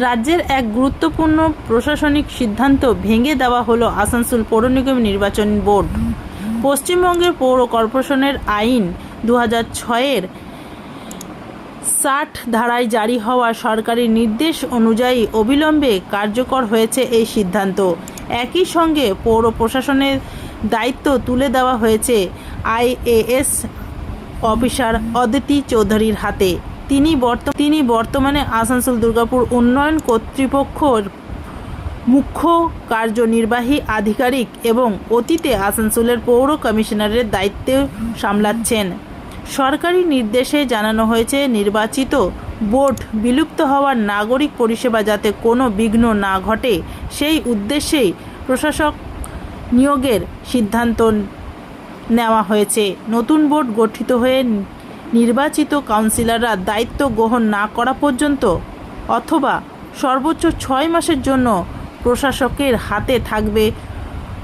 রাজ্যের এক গুরুত্বপূর্ণ প্রশাসনিক সিদ্ধান্ত ভেঙে দেওয়া হলো আসানসোল পৌর নিগম নির্বাচন বোর্ড। পশ্চিমবঙ্গের পৌর কর্পোরেশনের আইন 2006-এর 60 ধারায় জারি হওয়া সরকারি নির্দেশ অনুযায়ী অবিলম্বে কার্যকর হয়েছে এই সিদ্ধান্ত। একই সঙ্গে পৌর প্রশাসনের দায়িত্ব তুলে দেওয়া হয়েছে আইএএস অফিসার অদিতি চৌধুরীর হাতে। তিনি বর্তমানে আসানসোল দুর্গাপুর উন্নয়ন কর্তৃপক্ষের মুখ্য কার্যনির্বাহী আধিকারিক এবং অতীতে আসানসোলের পৌর কমিশনারের দায়িত্ব সামলাচ্ছেন। সরকারি নির্দেশে জানানো হয়েছে, নির্বাচিত বোর্ড বিলুপ্ত হওয়ার নাগরিক পরিষেবা যাতে কোনো বিঘ্ন না ঘটে সেই উদ্দেশ্যেই প্রশাসক নিয়োগের সিদ্ধান্ত নেওয়া হয়েছে। নতুন বোর্ড গঠিত হয়ে নির্বাচিত কাউন্সিলররা দায়িত্ব গ্রহণ না করা পর্যন্ত অথবা সর্বোচ্চ 6 মাসের জন্য প্রশাসকের হাতে থাকবে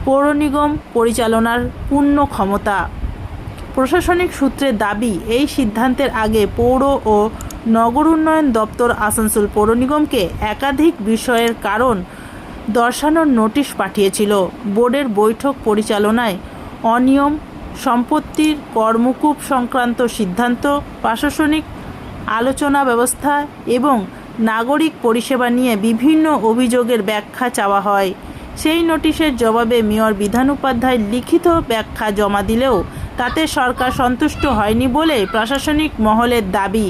পৌর নিগম পরিচালনার পূর্ণ ক্ষমতা। প্রশাসনিক সূত্রের দাবি, এই সিদ্ধান্তের আগে পৌর ও নগর উন্নয়ন দপ্তর আসানসোল পৌর নিগমকে একাধিক বিষয়ের কারণ দর্শানোর নোটিশ পাঠিয়েছিল। বোর্ডের বৈঠক পরিচালনায় অনিয়ম, সম্পত্তির কর্মকূপ সংক্রান্ত সিদ্ধান্ত, প্রশাসনিক আলোচনা ব্যবস্থা এবং নাগরিক পরিষেবা নিয়ে বিভিন্ন অভিযোগের ব্যাখ্যা চাওয়া হয়। সেই নোটিশের জবাবে মেয়র বিধান উপাধ্যায় লিখিত ব্যাখ্যা জমা দিলেও তাতে সরকার সন্তুষ্ট হয়নি বলে প্রশাসনিক মহলের দাবি।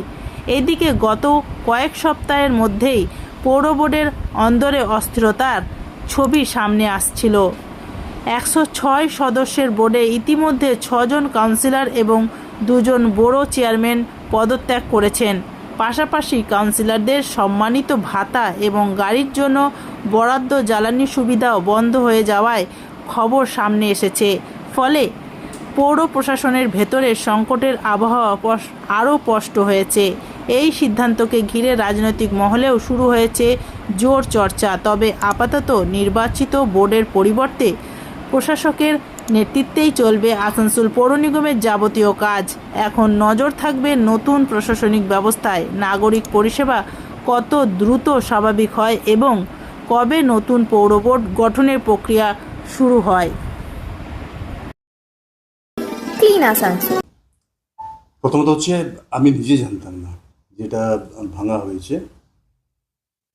এদিকে গত কয়েক সপ্তাহের মধ্যেই পৌর বোর্ডের অন্দরে অস্থিরতার ছবি সামনে আসছিল। 106 সদস্যের বোর্ডে ইতিমধ্যে 6 জন কাউন্সিলর এবং 2 জন বড় চেয়ারম্যান পদত্যাগ করেছেন। পাশাপাশি কাউন্সিলরদের সম্মানিত ভাতা এবং গাড়ির জন্য বরাদ্দ জ্বালানি সুবিধাও বন্ধ হয়ে যাওয়ায় খবর সামনে এসেছে। ফলে পৌর প্রশাসনের ভেতরে সংকটের আবহাওয়া আরও স্পষ্ট হয়েছে। এই সিদ্ধান্তকে ঘিরে রাজনৈতিক মহলেও শুরু হয়েছে জোর চর্চা। তবে আপাতত নির্বাচিত বোর্ডের পরিবর্তে প্রশাসকের নেতৃত্বেই চলবে আসানসোল পৌর নিগমের যাবতীয় কাজ। এখন নজর থাকবে নতুন প্রশাসনিক ব্যবস্থায় নাগরিক পরিষেবা কত দ্রুত স্বাভাবিক হয় এবং কবে নতুন পৌর বোর্ড গঠনের প্রক্রিয়া শুরু হয়। প্রথমত হচ্ছে, আমি নিজে জানতাম না যেটা ভাঙা হয়েছে।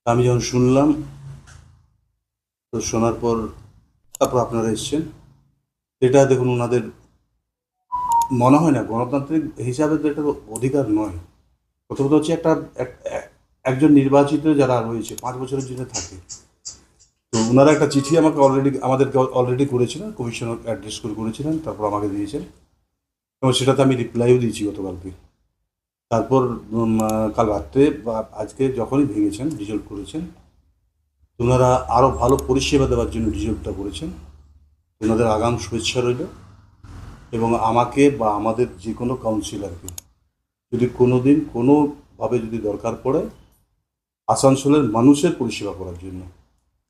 আমি যখন শুনলাম, তো শোনার পর তারপর আপনারা এসছেন। এটা দেখুন, ওনাদের মনে হয় না গণতান্ত্রিক হিসাবে তো এটা অধিকার নয়। প্রথমত হচ্ছে, একজন নির্বাচিত যারা রয়েছে 5 বছরের জন্য থাকে, তো ওনারা একটা চিঠি আমাদেরকে অলরেডি করেছিলেন, কমিশনার অ্যাড্রেস করেছিলেন, তারপর আমাকে দিয়েছেন এবং সেটাতে আমি রিপ্লাইও দিয়েছি গতকালকে। তারপর কাল রাত্রে বা আজকে যখনই ভেঙেছেন, ডিজলভ করেছেন, ওনারা আরও ভালো পরিষেবা দেওয়ার জন্য ডিজলভটা করেছেন। ওনাদের আগাম শুভেচ্ছা রইল এবং আমাকে বা আমাদের যে কোনো কাউন্সিলরকে যদি কোনো দিন কোনোভাবে যদি দরকার পড়ে আসানসোলের মানুষের পরিষেবা করার জন্য,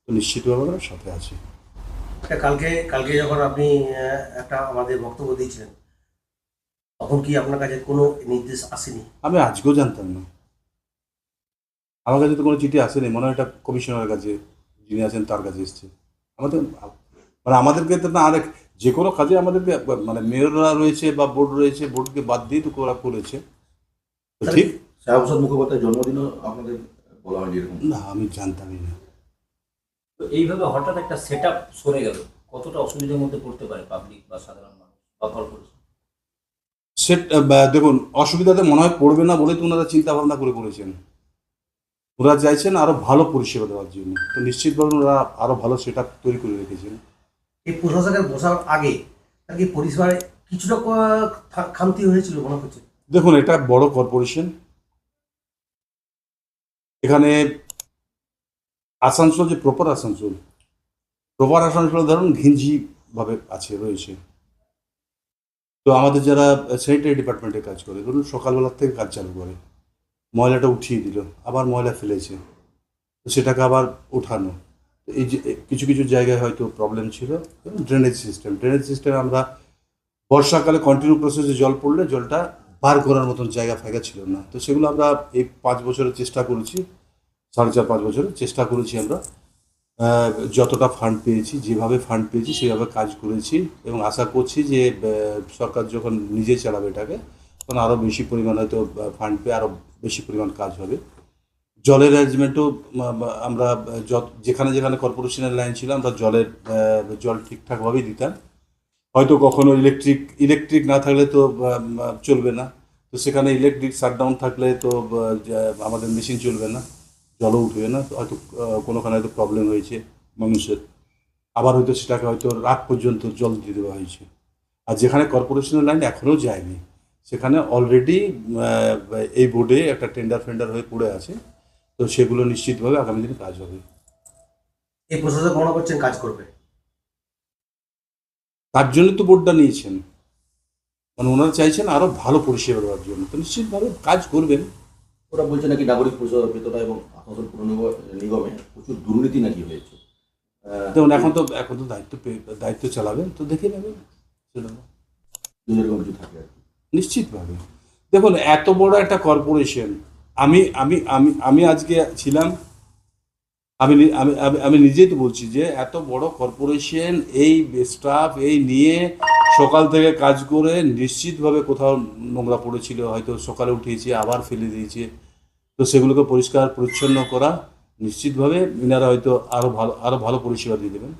তো নিশ্চিতভাবে আমরা সাথে আছি। কালকে যখন আপনি একটা আমাদের বক্তব্য দিয়েছিলেন, তখন কি আপনার কাছে কোনো নির্দেশ আসেনি? আমি আজকেও জানতাম না, আমার কাছে তো কোনো চিঠি আসেনি। মনে হয় এটা কমিশনারের কাছে, যিনি আছেন তার কাছে এসছে। আমাদেরকে তো না, আরেক যে কোনো কাজে আমাদেরকে মেয়ররা রয়েছে বা বোর্ড রয়েছে, বোর্ডকে বাদ দিয়ে তো ওরা করেছে। ঠিক, শ্যামাপ্রসাদ মুখোপাধ্যায়ের জন্মদিনও আপনাদের বলা হয়নি এরকম? না, আমি জানতামই না। তো এইভাবে হঠাৎ একটা সেট আপ সরে গেল, কতটা অসুবিধার মধ্যে পড়তে পারে পাবলিক বা সাধারণ মানুষ বা কর্পোরেশন? দেখুন, অসুবিধাতে মনে হয় পড়বে না বলেই তো ওনারা চিন্তা ভাবনা করেছেন। ওরা চাইছেন আরো ভালো পরিষেবা দেওয়ার জন্য, তো নিশ্চিতভাবে ওরা আরো ভালো সেট আপ তৈরি করে রেখেছেন। এই প্রশাসকের বসার আগে তার কি পরিষেবায় কিছুটা খামতি হয়েছিল মনে হচ্ছে? দেখুন, এটা বড় কর্পোরেশন, এখানে আসানসোল যে প্রপার আসানসোল ধরুন ঘিঞ্জি ভাবে রয়েছে। তো আমাদের যারা স্যানিটারি ডিপার্টমেন্টে কাজ করে, ধরুন সকালবেলার থেকে কাজ চালু করে, ময়লাটা উঠিয়ে দিল, আবার ময়লা ফেলেছে, তো সেটাকে আবার ওঠানো। এই যে কিছু কিছু জায়গায় হয়তো প্রবলেম ছিল। ড্রেনেজ সিস্টেম আমরা বর্ষাকালে কন্টিনিউ প্রসেসে জল পড়লে জলটা বার করার মতন জায়গা ফায়গা ছিল না, তো সেগুলো আমরা এই 5 বছরের চেষ্টা করেছি, 4.5 বছরে চেষ্টা করেছি আমরা। যতটা ফান্ড পেয়েছি, যেভাবে ফান্ড পেয়েছি সেভাবে কাজ করেছি এবং আশা করছি যে সরকার যখন নিজে চালাবে এটাকে তখন আরও বেশি পরিমাণ হয়তো ফান্ড পেয়ে আরও বেশি পরিমাণ কাজ হবে। জলের অ্যারেঞ্জমেন্টও আমরা যেখানে যেখানে কর্পোরেশনের লাইন ছিল আমরা জল ঠিকঠাকভাবেই দিতাম। হয়তো কখনো ইলেকট্রিক না থাকলে তো চলবে না, তো সেখানে ইলেকট্রিক শাটডাউন থাকলে তো আমাদের মেশিন চলবে না, জলও উঠবে না, তো হয়তো কোনোখানে হয়তো প্রবলেম হয়েছে মানুষের, আবার হয়তো সেটাকে হয়তো রাত পর্যন্ত জল দিয়ে দেওয়া হয়েছে। আর যেখানে কর্পোরেশনের লাইন এখনও যায়নি সেখানে অলরেডি এই বোর্ডে একটা টেন্ডার হয়ে পড়ে আছে, তো সেগুলো নিশ্চিতভাবে আগামী দিনে কাজ হবে। এই প্রশাসক মনে করছেন কাজ করবে? তার জন্য তো বোর্ডটা নিয়েছেন, মানে ওনারা চাইছেন আরও ভালো পরিষেবা দেওয়ার জন্য, তো নিশ্চিতভাবে কাজ করবেন। ওরা বলছে নাকি নাগরিক পরিষেবা পেতনা এবং আসানসোল পুর নিগমে প্রচুর দুর্নীতি নাকি হয়েছে। দেখুন এখন তো দায়িত্ব চালাবেন, তো দেখে নেবেন সেটা যদি এরকম কিছু থাকে আর কি। নিশ্চিতভাবে। দেখুন এত বড় একটা কর্পোরেশন, আমি আমি আমি আমি আজকে ছিলাম, আমি নিজেই তো বলছি যে এত বড় কর্পোরেশন এই স্টাফ এই নিয়ে সকাল থেকে কাজ করে নিশ্চিতভাবে কোথাও নোংরা পড়েছিল, হয়তো সকালে উঠিয়েছে আবার ফেলে দিয়েছে, তো সেগুলোকে পরিষ্কার পরিচ্ছন্ন করা নিশ্চিতভাবে এনারা হয়তো আরও ভালো পরিষেবা দিয়ে দেবেন।